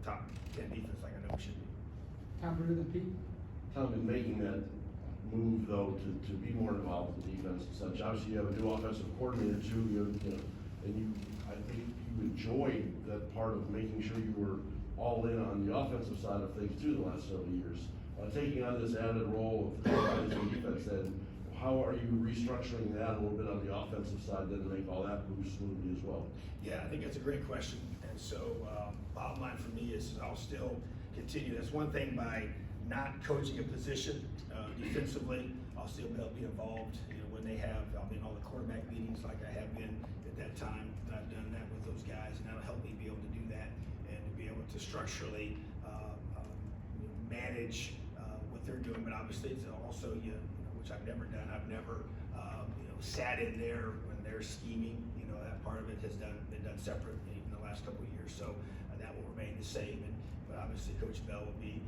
top 10 defense like I know we should be. Tom, better than Pete? Tom, in making that move though to be more involved in defense and such, obviously you have a new offensive coordinator too, and I think you enjoyed that part of making sure you were all in on the offensive side of things too the last several years. Taking on this added role of coordinating defense, then how are you restructuring that a little bit on the offensive side then to make all that move smoothly as well? Yeah, I think that's a great question. And so, bottom line for me is I'll still continue. That's one thing by not coaching a position defensively, I'll still be involved. When they have, I'll be in all the quarterback meetings like I have been at that time. I've done that with those guys, and that'll help me be able to do that and to be able to structurally manage what they're doing. But obviously, it's also which I've never done. I've never sat in there when they're scheming. That part of it has been done separate in the last couple of years. So that will remain the same. But obviously, Coach Bell will be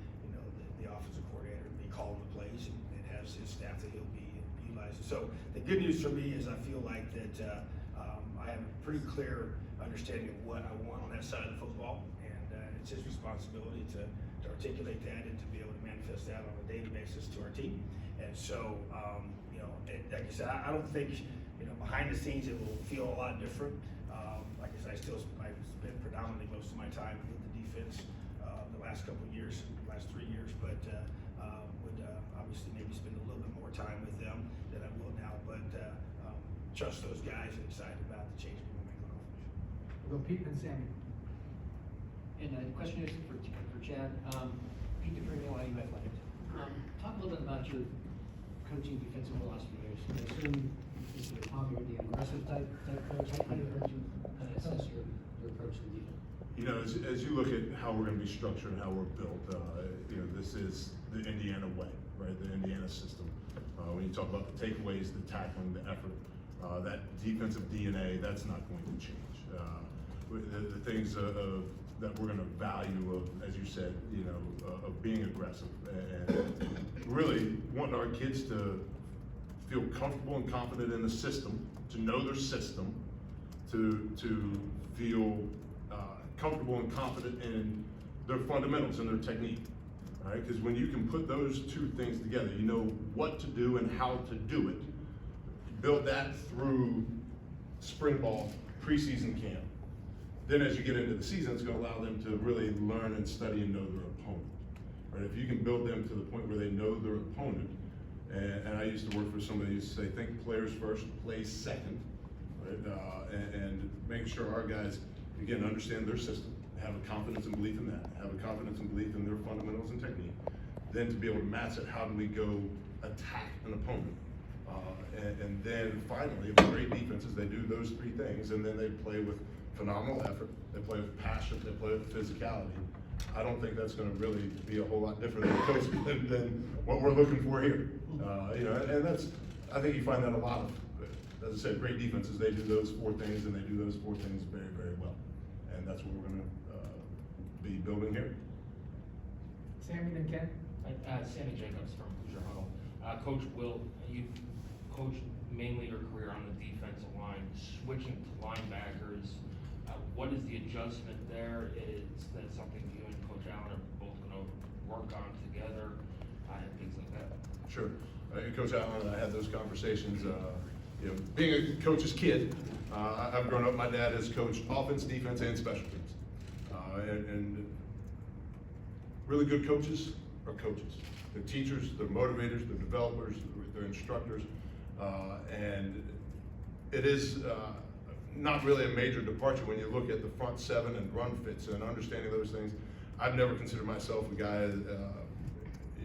the offensive coordinator, be calling the plays, and has his staff that he'll be utilizing. So the good news for me is I feel like that I have a pretty clear understanding of what I want on that side of the football, and it's his responsibility to articulate that and to be able to manifest that on a daily basis to our team. And so, like I said, I don't think behind the scenes it will feel a lot different. Like I said, I spent predominantly most of my time with the defense the last couple of years, last 3 years, but would obviously maybe spend a little bit more time with them than I will now. But trust those guys and excited about the change we're going to make on offense. We'll go Pete and Sammy. And the question is for Chad. Pete DePrimo, IU Athletics. Talk a little bit about your coaching defensive philosophy. I assume this is Tom, you're the aggressive type coach. How do you assess your approach to defense? As you look at how we're going to be structured and how we're built, this is the Indiana way, right? The Indiana system. When you talk about the takeaways, the tackling, the effort, that defensive DNA, that's not going to change. The things that we're going to value of, as you said, of being aggressive and really wanting our kids to feel comfortable and confident in the system, to know their system, to feel comfortable and confident in their fundamentals and their technique. All right, because when you can put those two things together, you know what to do and how to do it. Build that through spring ball, preseason camp. Then as you get into the season, it's going to allow them to really learn and study and know their opponent. Right? If you can build them to the point where they know their opponent, and I used to work for somebody who used to say, think players first, plays second, right? And making sure our guys, again, understand their system, have a confidence and belief in that, have a confidence and belief in their fundamentals and technique. Then to be able to match it, how do we go attack an opponent? And then finally, the great defenses, they do those three things, and then they play with phenomenal effort, they play with passion, they play with physicality. I don't think that's going to really be a whole lot different than what we're looking for here. And that's, I think you find that a lot of, as I said, great defenses, they do those four things, and they do those four things very, very well. And that's what we're going to be building here. Sammy and Ken? Sammy Jacobs from Hoosier Huddle. Coach Wilt, you've coached mainly your career on the defensive line, switching to linebackers. What is the adjustment there? Is that something you and Coach Allen are both going to work on together and things like that? Sure. Coach Allen and I had those conversations. Being a coach's kid, I've grown up, my dad has coached offense, defense, and special teams. And really good coaches are coaches. They're teachers, they're motivators, they're developers, they're instructors. And it is not really a major departure when you look at the front seven and run fits and understanding those things. I've never considered myself a guy,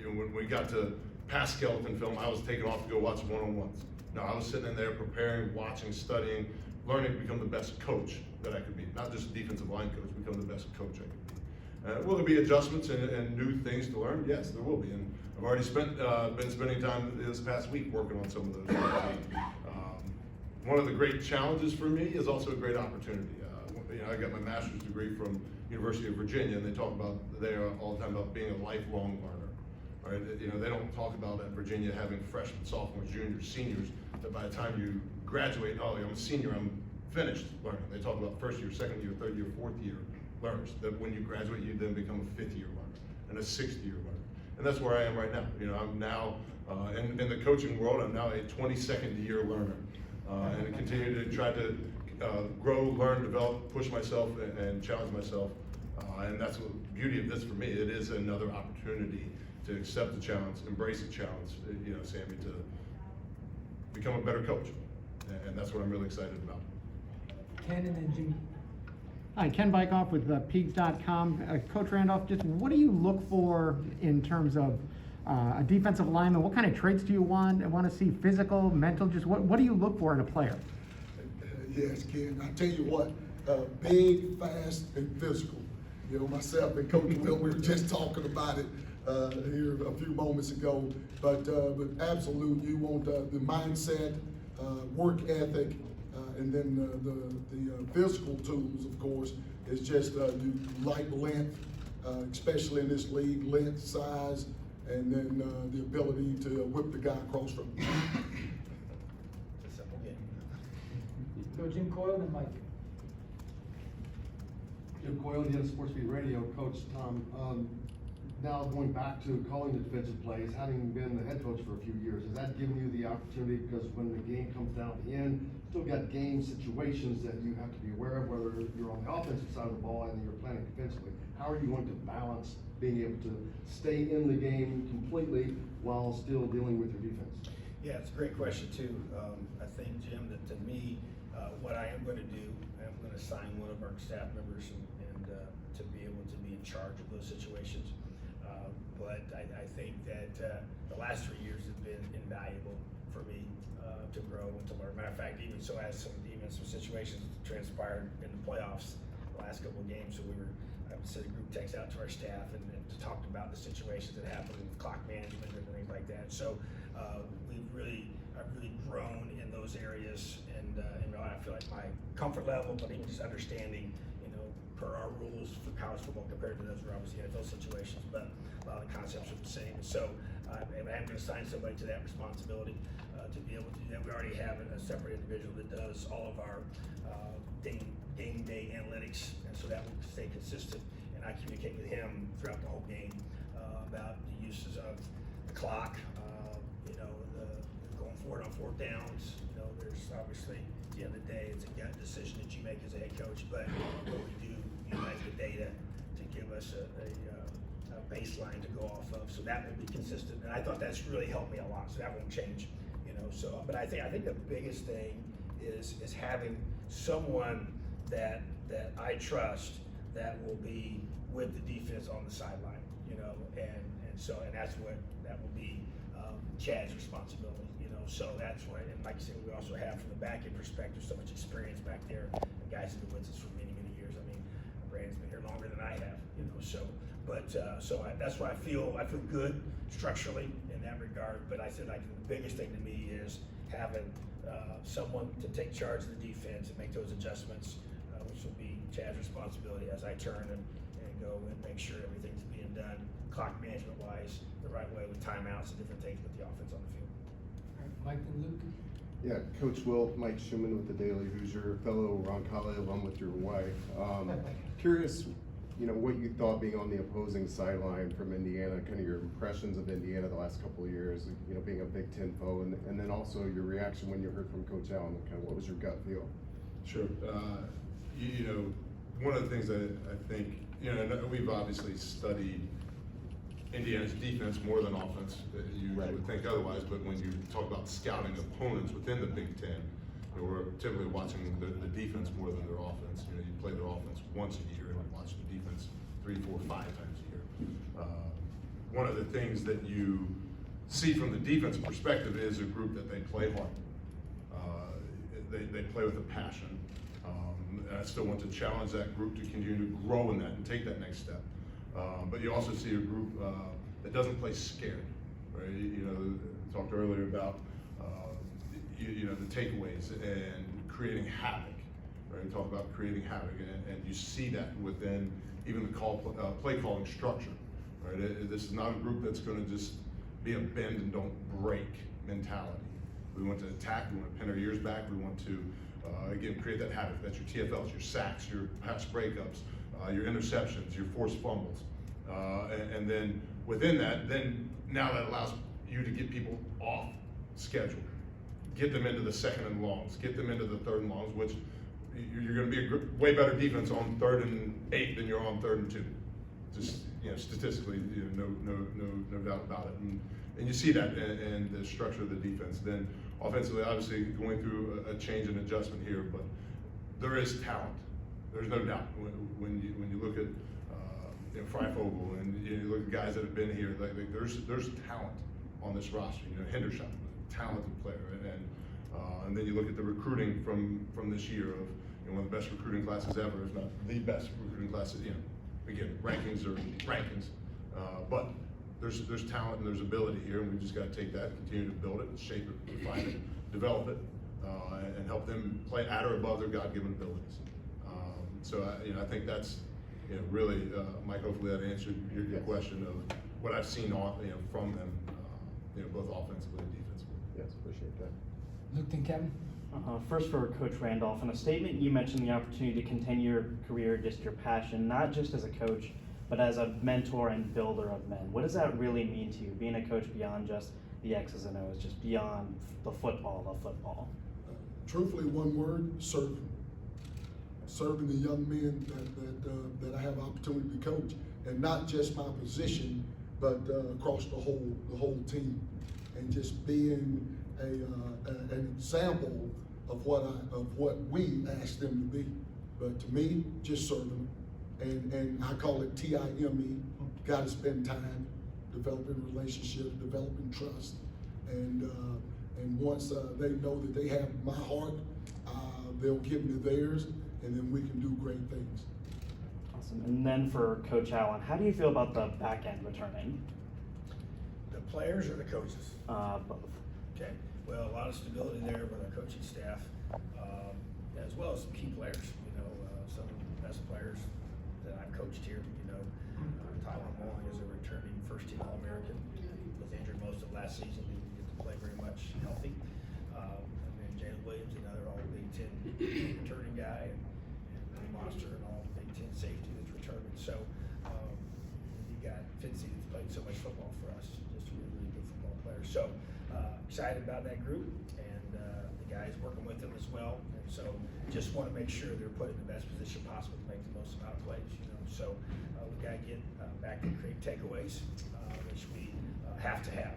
when we got to pass skeleton film, I was taken off to go watch one-on-ones. No, I was sitting in there preparing, watching, studying, learning to become the best coach that I could be. Not just a defensive line coach, become the best coach I could be. Will there be adjustments and new things to learn? Yes, there will be. And I've already been spending time this past week working on some of those things. One of the great challenges for me is also a great opportunity. I got my master's degree from University of Virginia, and they talk about there all the time about being a lifelong learner. Right? They don't talk about at Virginia having freshmen, sophomores, juniors, seniors, that by the time you graduate, oh, I'm a senior, I'm finished learning. They talk about first year, second year, third year, fourth year learners, that when you graduate, you then become become a 5th-year learner and a 6th-year learner. And that's where I am right now. You know, I'm now, in the coaching world, I'm now a 22nd-year learner. And continue to try to grow, learn, develop, push myself, and challenge myself. And that's the beauty of this for me. It is another opportunity to accept the challenge, embrace the challenge, you know, Sammy, to become a better coach. And that's what I'm really excited about. Ken and then Jim. Hi, Ken Bykoff with Peegs.com. Coach Randolph, just what do you look for in terms of a defensive lineman? What kind of traits do you want to see? Physical, mental? Just what do you look for in a player? Yes, Ken. I tell you what, big, fast, and physical. You know, myself and Coach Wilt, we were just talking about it here a few moments ago. But absolutely, you want the mindset, work ethic, and then the physical tools, of course, is just you like length, especially in this league, length, size, and then the ability to whip the guy across from you. It's a simple game. So Jim Coyle and Mike. Jim Coyle, the Sports Beat Radio. Coach Tom, now going back to calling the defensive plays, having been the head coach for a few years, has that given you the opportunity, because when the game comes down to the end, still got game situations that you have to be aware of, whether you're on the offensive side of the ball and you're planning defensively. How are you going to balance being able to stay in the game completely while still dealing with your defense? Yeah, it's a great question too. I think, Jim, that to me, what I am going to do, I'm going to assign one of our staff members and to be able to be in charge of those situations. But I think that the last 3 years have been invaluable for me to grow and to learn. Matter of fact, even so, as some situations transpired in the playoffs the last couple of games, so I would send a group text out to our staff and to talk about the situations that happened with clock management and things like that. So I've really grown in those areas, and I feel like my comfort level, but even just understanding, per our rules for college football compared to those were obviously NFL situations, but a lot of the concepts are the same. And so I'm going to assign somebody to that responsibility to be able to do that. We already have a separate individual that does all of our game day analytics, and so that will stay consistent. And I communicate with him throughout the whole game about the uses of the clock, going forward on 4th downs. There's obviously, at the end of the day, it's a gut decision that you make as a head coach, but what we do utilize the data to give us a baseline to go off of, so that will be consistent. And I thought that's really helped me a lot, so that won't change. So, but I think the biggest thing is having someone that I trust that will be with the defense on the sideline, and that will be Chad's responsibility. So that's what, and like I said, we also have from the back end perspective so much experience back there. The guys have been with us for many years. I mean, Brandon's been here longer than I have, that's why I feel good structurally in that regard. But I said, like, the biggest thing to me is having someone to take charge of the defense and make those adjustments, which will be Chad's responsibility as I turn and go and make sure everything's being done clock management wise the right way with timeouts and different things with the offense on the field. Mike and Luke. Yeah, Coach Wilt, Mike Schumann with the Daily Hoosier, fellow Roncalli alum with your wife. Curious, what you thought being on the opposing sideline from Indiana, kind of your impressions of Indiana the last couple of years, being a Big Ten foe, and then also your reaction when you heard from Coach Allen, kind of what was your gut feel? Sure. One of the things that I think, we've obviously studied Indiana's defense more than offense. You would think otherwise, but when you talk about scouting opponents within the Big Ten, we're typically watching the defense more than their offense. You play their offense once a year and watch the defense 3, 4, 5 times a year. One of the things that you see from the defensive perspective is a group that they play hard. They play with a passion. And I still want to challenge that group to continue to grow in that and take that next step. But you also see a group that doesn't play scared, right? Talked earlier about the takeaways and creating havoc, right? We talk about creating havoc, and you see that within even the play calling structure, right? This is not a group that's going to just be a bend and don't break mentality. We want to attack. We want to pin our ears back. We want to again create that havoc. That's your TFLs, your sacks, your pass breakups, your interceptions, your forced fumbles. And then within that, then now that allows you to get people off schedule, get them into the second and longs, get them into the third and longs, which you're going to be a way better defense on 3rd and 8 than you're on 3rd and 2. Just, statistically, no doubt about it. And you see that in the structure of the defense. Then offensively, obviously going through a change and adjustment here, but there is talent. There's no doubt when you look at Freifogel and you look at guys that have been here. Like there's talent on this roster. Hendershot, talented player, and then you look at the recruiting from this year of one of the best recruiting classes ever, if not the best recruiting classes. Again, rankings are rankings, but there's talent and there's ability here, and we just got to take that, and continue to build it, and shape it, refine it, develop it, and help them play at or above their God-given abilities. So I think that's really, Mike. Hopefully that answered your question of what I've seen from them, both offensively and defensively. Yes, appreciate that. Luke and Kevin? First for Coach Randolph, in a statement you mentioned the opportunity to continue your career, just your passion, not just as a coach, but as a mentor and builder of men. What does that really mean to you, being a coach beyond just the X's and O's, just beyond the football of football? Truthfully, one word: serving. Serving the young men that I have the opportunity to coach, and not just my position, but across the whole team, and just being an example of what we ask them to be. But to me, just serving them, and I call it TIME. Got to spend time developing relationships, developing trust, and once they know that they have my heart, they'll give me theirs, and then we can do great things. Awesome. And then for Coach Allen, how do you feel about the back end returning? The players or the coaches? Both. Okay, well, a lot of stability there with our coaching staff, as well as some key players. Some of the best players that I've coached here. Tyler Mullen is a returning first-team All-American. Was injured most of last season, didn't get to play very much healthy. And then Jalen Williams, another All-Big Ten returning guy, and Monster, an All-Big Ten safety that's returning. So you got Fitzy that's played so much football for us, just a really good football player. So excited about that group, and the guys working with them as well. And so just want to make sure they're put in the best position possible to make the most amount of plays. So we got to get back to create takeaways, which we have to have.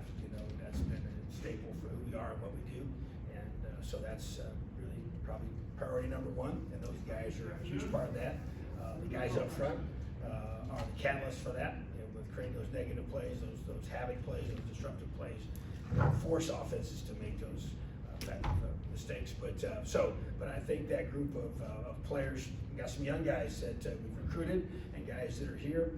That's been a staple for who we are and what we do, and so that's really probably priority number one. And those guys are a huge part of that. The guys up front are the catalyst for that. With creating those negative plays, those havoc plays, those disruptive plays, force offenses to make those mistakes. But I think that group of players, we got some young guys that we've recruited, and guys that are here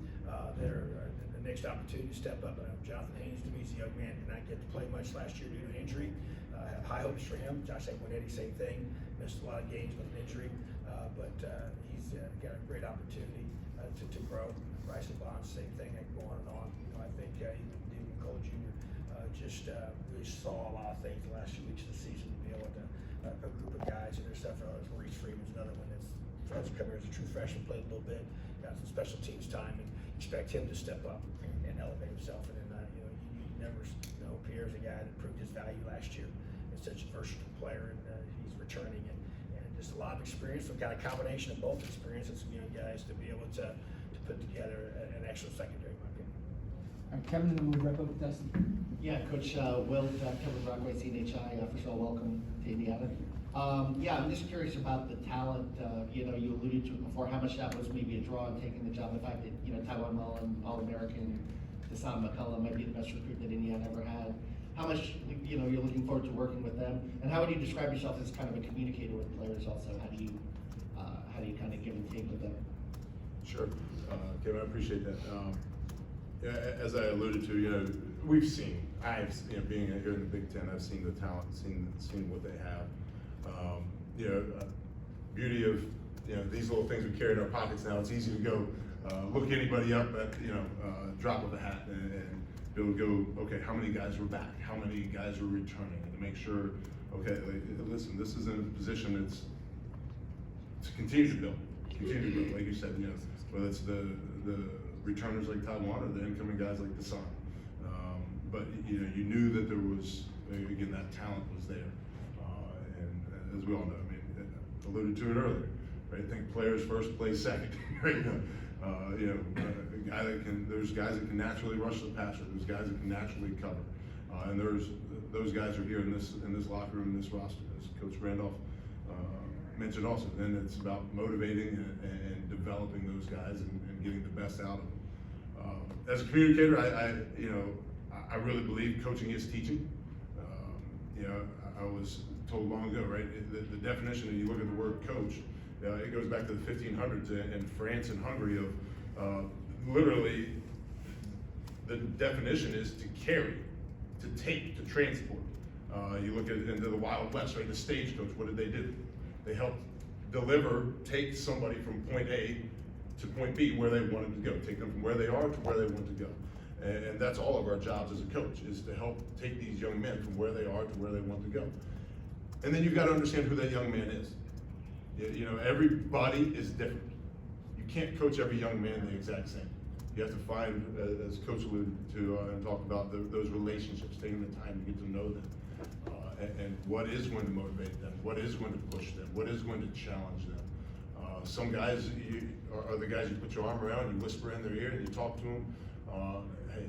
that are the next opportunity to step up. Jonathan Haynes, to me, is a young man, did not get to play much last year due to an injury. Have high hopes for him. Josh Equinetti, same thing, missed a lot of games with an injury, but he's got a great opportunity to grow. Bryson Bond, same thing, I can go on and on. I think even David Cole Jr. Just really saw a lot of things the last few weeks of the season to be able to a group of guys and their stuff. Maurice Freeman's another one that's tries to come here as a true freshman, played a little bit, got some special teams time, and expect him to step up and elevate himself. And then you never know, Pierre's a guy that proved his value last year. He's such a versatile player, and he's returning and just a lot of experience. We've got a combination of both experience and some young guys to be able to put together an excellent secondary, in my opinion. All right, Kevin, and then we'll wrap up with Dustin. Yeah, Coach Wilt, Kevin Brockway, CNHI. First of all, welcome to Indiana. I'm just curious about the talent. You alluded to it before, how much that was maybe a draw in taking the job. The fact that, Tywone Mullen, All-American, Hassan McCullough might be the best recruit that Indiana ever had. How much, you're looking forward to working with them? And how would you describe yourself as kind of a communicator with players also? How do you kind of give and take with them? Sure, Kevin, I appreciate that. As I alluded to, we've seen. Being here in the Big Ten, I've seen the talent, seen what they have. Beauty of these little things we carry in our pockets now. It's easy to go look anybody up at drop of a hat and be able to go, okay, how many guys were back? How many guys are returning? And to make sure, okay, listen, this is in a position that's to continue to build, like you said, whether it's the returners like Taiwan or the incoming guys like Deshaun. But you know, you knew that there was, again, that talent was there. And as we all know, I mean, I alluded to it earlier, right? Think players first, play second, right? A guy that can, there's guys that can naturally rush the passer. There's guys that can naturally cover. And those guys are here in this locker room, in this roster, as Coach Randolph mentioned also. Then it's about motivating and developing those guys and getting the best out of them. As a communicator, I really believe coaching is teaching. I was told long ago, right? The definition, if you look at the word coach, it goes back to the 1500s in France and Hungary of literally the definition is to carry, to take, to transport. You look into the Wild West, right? The stagecoach, what did they do? They helped deliver, take somebody from point A to point B where they wanted to go, take them from where they are to where they want to go. And that's all of our jobs as a coach, is to help take these young men from where they are to where they want to go. And then you've got to understand who that young man is. Everybody is different. You can't coach every young man the exact same. You have to find, as Coach alluded to, and talk about those relationships, taking the time to get to know them. And what is going to motivate them, what is going to push them, what is going to challenge them. Some guys are the guys you put your arm around, you whisper in their ear and you talk to them. Hey,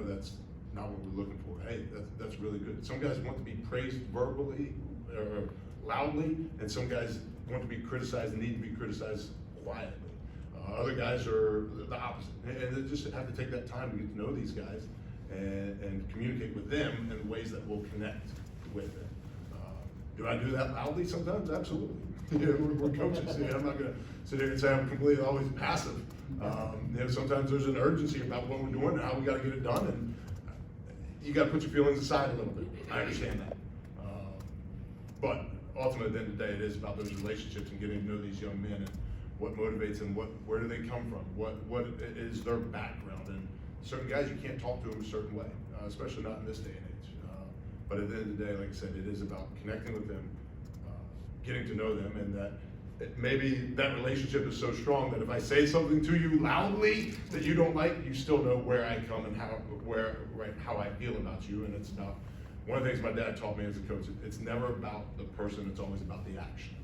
that's not what we're looking for. Hey, that's really good. Some guys want to be praised verbally or loudly, and some guys want to be criticized and need to be criticized quietly. Other guys are the opposite, and they just have to take that time to get to know these guys and communicate with them in ways that will connect with them. Do I do that loudly sometimes? Absolutely. We're coaches. I'm not going to sit here and say I'm completely always passive. Sometimes there's an urgency about what we're doing and how we got to get it done, and you got to put your feelings aside a little bit. I understand that. But ultimately, at the end of the day, it is about those relationships and getting to know these young men and what motivates them, where do they come from, what is their background. And certain guys, you can't talk to them a certain way, especially not in this day and age. But at the end of the day, like I said, it is about connecting with them, getting to know them, and that maybe that relationship is so strong that if I say something to you loudly that you don't like, you still know where I come and how I feel about you. And it's about, one of the things my dad taught me as a coach, it's never about the person, it's always about the action,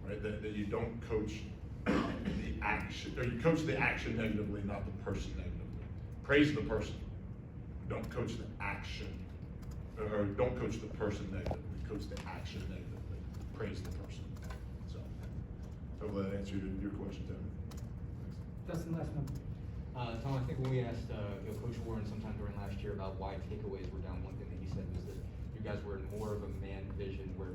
right? That you don't coach the action, or you coach the action negatively, not the person negatively. Praise the person, don't coach the action, or don't coach the person negatively, coach the action negatively, praise the person. So, hopefully that answered your question, Tim. Dustin, last one. Tom, I think when we asked Coach Warren sometime during last year about why takeaways were down, one thing that he said was that you guys were in more of a man vision where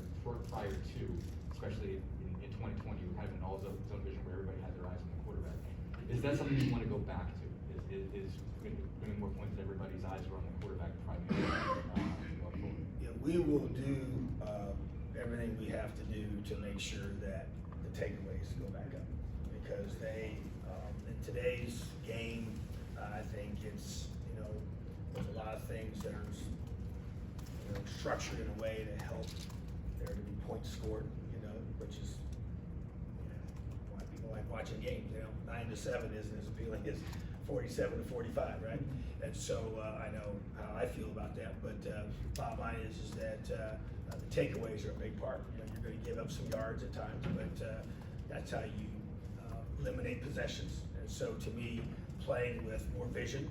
prior to, especially in 2020, you were kind of in all zone vision where everybody had their eyes on the quarterback. Is that something you want to go back to? Is bringing more points that everybody's eyes are on the quarterback primarily? Yeah, we will do everything we have to do to make sure that the takeaways go back up, because they, in today's game, I think it's, there's a lot of things that are, structured in a way to help there to be points scored, which is why people like watching games. 9-7 isn't as appealing as 47 to 45, right? And so I know how I feel about that. But bottom line is that the takeaways are a big part. You're going to give up some yards at times, but that's how you eliminate possessions. And so to me, playing with more vision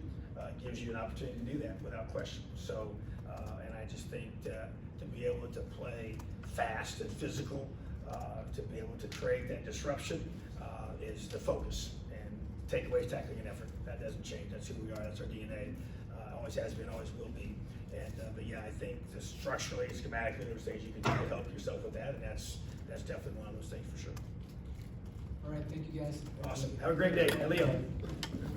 gives you an opportunity to do that without question. So, and I just think to be able to play fast and physical, to be able to create that disruption is the focus. And takeaways, tackling, and effort, that doesn't change. That's who we are. That's our DNA. Always has been, always will be. And but yeah, I think structurally, schematically, there's things you can do to help yourself with that, and that's definitely one of those things for sure. All right, thank you guys. Awesome. Have a great day. And Leo.